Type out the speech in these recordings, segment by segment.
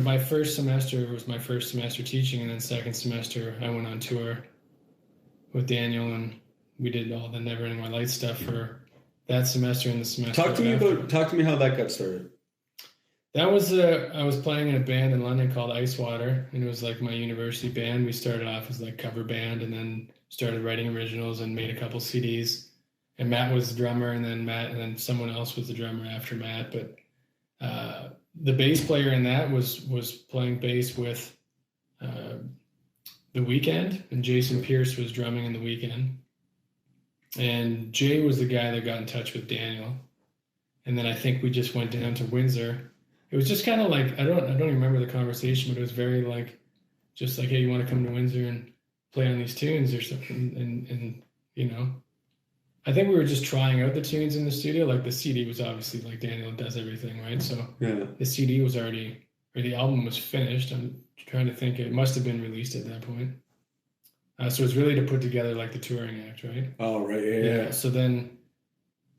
my first semester was my first semester teaching, and then second semester I went on tour with Daniel, and we did all the Neverending White Lights stuff for that semester and the semester. Talk to me how that got started. That was I was playing in a band in London called Ice Water, and it was like my university band. We started off as like cover band, and then started writing originals and made a couple CDs. And Matt was the drummer, and then someone else was the drummer after Matt. But the bass player in that was playing bass with The Weeknd, and Jason Pierce was drumming in The Weeknd. And Jay was the guy that got in touch with Daniel. And then I think we just went down to Windsor. It was just kind of like, I don't even remember the conversation, but it was very like, just like, hey, you want to come to Windsor and play on these tunes or something? And you know, I think we were just trying out the tunes in the studio. Like the CD was obviously like Daniel does everything, right? So yeah. The CD was already, or the album was finished. I'm trying to think, it must have been released at that point. So it's really to put together like the touring act, right? Oh, right. Yeah. So then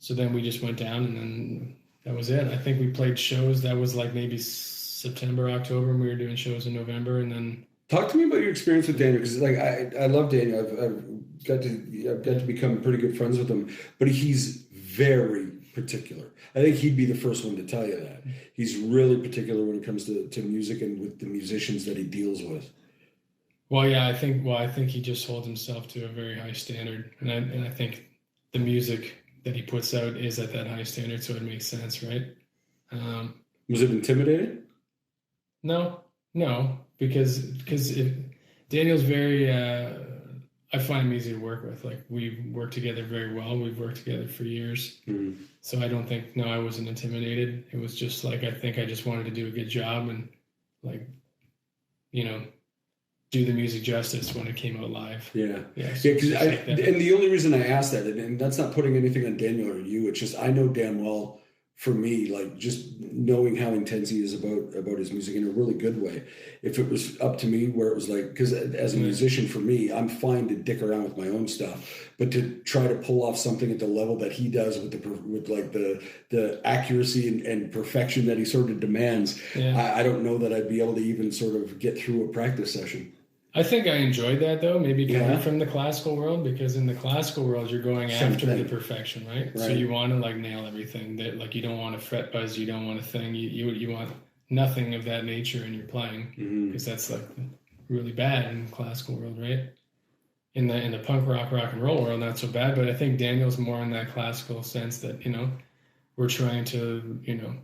we just went down, and then that was it. I think we played shows. That was like maybe September, October, and we were doing shows in November, and then. Talk to me about your experience with Daniel, because like I love Daniel. I've got to become pretty good friends with him, but he's very particular. I think he'd be the first one to tell you that. He's really particular when it comes to music and with the musicians that he deals with. Well, yeah, I think he just holds himself to a very high standard, and I think the music that he puts out is at that high standard, so it makes sense, right? Was it intimidating? No, because Daniel's very. I find him easy to work with. Like we work together very well. We've worked together for years, so I don't think I wasn't intimidated. It was just like I think I just wanted to do a good job and like, you know, do the music justice when it came out live. Yeah. So and the only reason I asked that, and that's not putting anything on Daniel or you, it's just I know damn well, for me, like just knowing how intense he is about his music in a really good way. If it was up to me, where it was like, because as a musician, for me, I'm fine to dick around with my own stuff, but to try to pull off something at the level that he does with the accuracy and perfection that he sort of demands, I don't know that I'd be able to even sort of get through a practice session. I think I enjoyed that though, maybe coming from the classical world, because in the classical world you're going after the perfection, right? So you want to like nail everything. That like you don't want to fret buzz, you don't want to thing, you want nothing of that nature in your playing, because that's like really bad in the classical world, right? In the punk rock and roll world, not so bad, but I think Daniel's more in that classical sense that, you know, we're trying to, you know,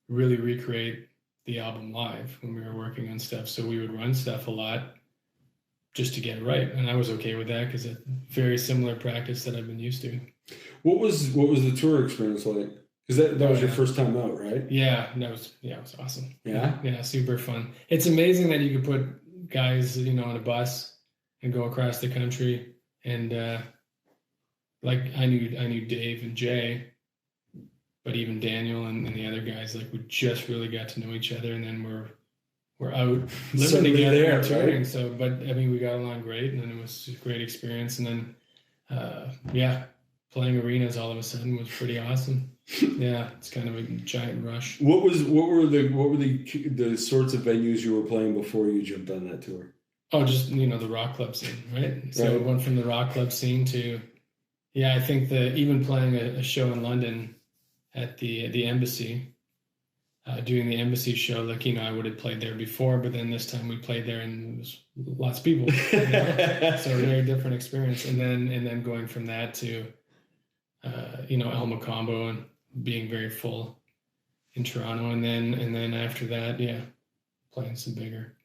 really recreate the album live when we were working on stuff. So we would run stuff a lot just to get it right, and I was okay with that because it's very similar practice that I've been used to. What was the tour experience like? Because that was your first time out, right? Yeah, it was awesome. Yeah, super fun. It's amazing that you could put guys, you know, on a bus and go across the country, and like I knew Dave and Jay, but even Daniel and the other guys, like we just really got to know each other, and then we're out living together and touring. Right? So, but I mean, we got along great, and then it was a great experience. And then, playing arenas all of a sudden was pretty awesome. Yeah, it's kind of a giant rush. What were the sorts of venues you were playing before you jumped on that tour? Oh, just, you know, the rock club scene, right? So it went from the rock club scene to, I think even playing a show in London at the embassy. Doing the embassy show, like, you know, I would have played there before, but then this time we played there and it was lots of people, you know? So a very different experience. And then going from that to, you know, El Macombo and being very full in Toronto. And then after that, playing some bigger,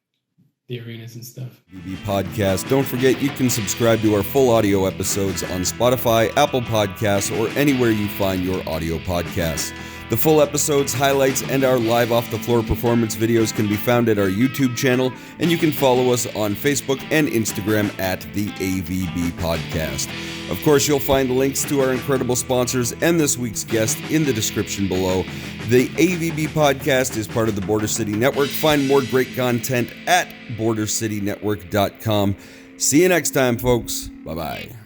the arenas and stuff. AVB Podcast. Don't forget you can subscribe to our full audio episodes on Spotify, Apple Podcasts, or anywhere you find your audio podcasts. The full episodes, highlights, and our live off-the-floor performance videos can be found at our YouTube channel, and you can follow us on Facebook and Instagram at the AVB Podcast. Of course, you'll find links to our incredible sponsors and this week's guest in the description below. The AVB Podcast is part of the Border City Network. Find more great content at bordercitynetwork.com. See you next time, folks. Bye-bye.